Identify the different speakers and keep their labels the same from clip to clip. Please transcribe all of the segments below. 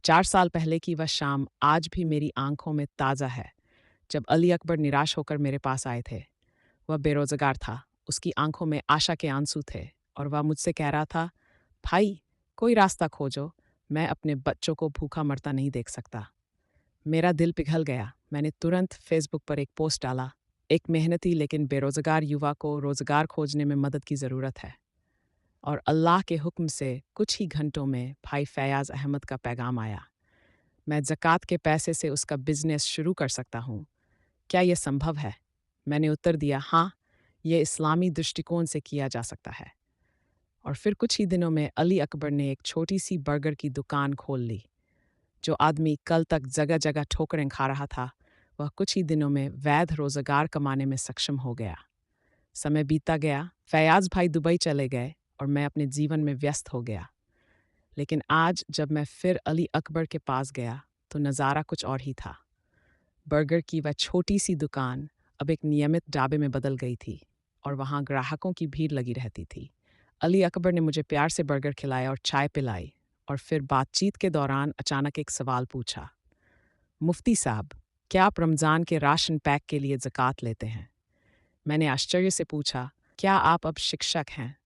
Speaker 1: 4 साल पहले की वह शाम आज भी मेरी आंखों में ताज़ा है, जब अली अकबर निराश होकर मेरे पास आए थे। वह बेरोज़गार था, उसकी आंखों में आशा के आंसू थे और वह मुझसे कह रहा था, भाई, कोई रास्ता खोजो, मैं अपने बच्चों को भूखा मरता नहीं देख सकता। मेरा दिल पिघल गया। मैंने तुरंत फेसबुक पर एक पोस्ट डाला, एक मेहनती लेकिन बेरोज़गार युवा को रोज़गार खोजने में मदद की ज़रूरत है। और अल्लाह के हुक्म से कुछ ही घंटों में भाई फैयाज़ अहमद का पैगाम आया। मैं ज़कात के पैसे से उसका बिज़नेस शुरू कर सकता हूँ। क्या ये संभव है? मैंने उत्तर दिया, हाँ, ये इस्लामी दृष्टिकोण से किया जा सकता है। और फिर कुछ ही दिनों में अली अकबर ने एक छोटी-सी बर्गर की दुकान खोल ली। जो आदमी कल तक जगह-जगह ठोकरें खा रहा था, वह कुछ ही दिनों में वैध रोज़गार कमाने में सक्षम हो गया। समय बीतता गया, फैयाज़ भाई दुबई चले गए और मैं अपने जीवन में व्यस्त हो गया। लेकिन आज जब मैं फिर अली अकबर के पास गया, तो नज़ारा कुछ और ही था। बर्गर की वह छोटी-सी दुकान अब एक नियमित ढाबे में बदल गई थी और वहाँ ग्राहकों की भीड़ लगी रहती थी। अली अकबर ने मुझे प्यार से बर्गर खिलाया और चाय पिलाई और फिर बातचीत के दौरान अचानक एक सवाल पूछा, मुफ्ती साहब, क्या आप रमज़ान के राशन पैक के लिए ज़कात लेते हैं? मैंने आश्चर्य से पूछा, क्या आप अब शिक्षक हैं?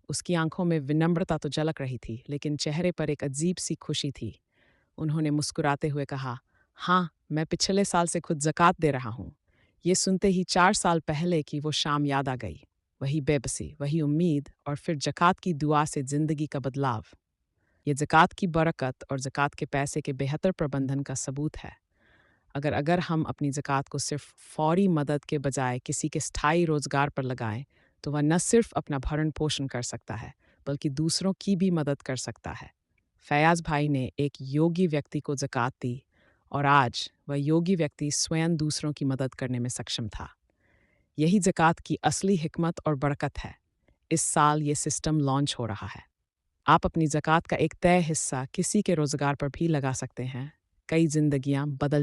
Speaker 1: उसकी आंखों में विनम्रता तो झलक रही थी, लेकिन चेहरे पर एक अजीब सी खुशी थी। उन्होंने मुस्कुराते हुए कहा, हाँ, मैं पिछले साल से खुद ज़कात दे रहा हूँ। ये सुनते ही 4 साल पहले की वो शाम याद आ गई। वही बेबसी, वही उम्मीद और फिर ज़कात की दुआ से ज़िंदगी का बदलाव। ये ज़कात की बरकत और ज़कात के पैसे के बेहतर प्रबंधन का सबूत है। अगर हम अपनी ज़कात को सिर्फ फ़ौरी मदद के बजाय किसी के स्थायी रोज़गार पर लगाएं, तो वह न सिर्फ अपना भरण-पोषण कर सकता है, बल्कि दूसरों की भी मदद कर सकता है। फैयाज़ भाई ने एक योगी व्यक्ति को ज़कात दी और आज वह योगी व्यक्ति स्वयं दूसरों की मदद करने में सक्षम था। यही ज़कात की असली हिकमत और बरकत है। इस साल ये सिस्टम लॉन्च हो रहा है। आप अपनी ज़कात का एक तय हिस्सा किसी के रोज़गार पर भी लगा सकते हैं। कई ज़िंदगियाँ बदल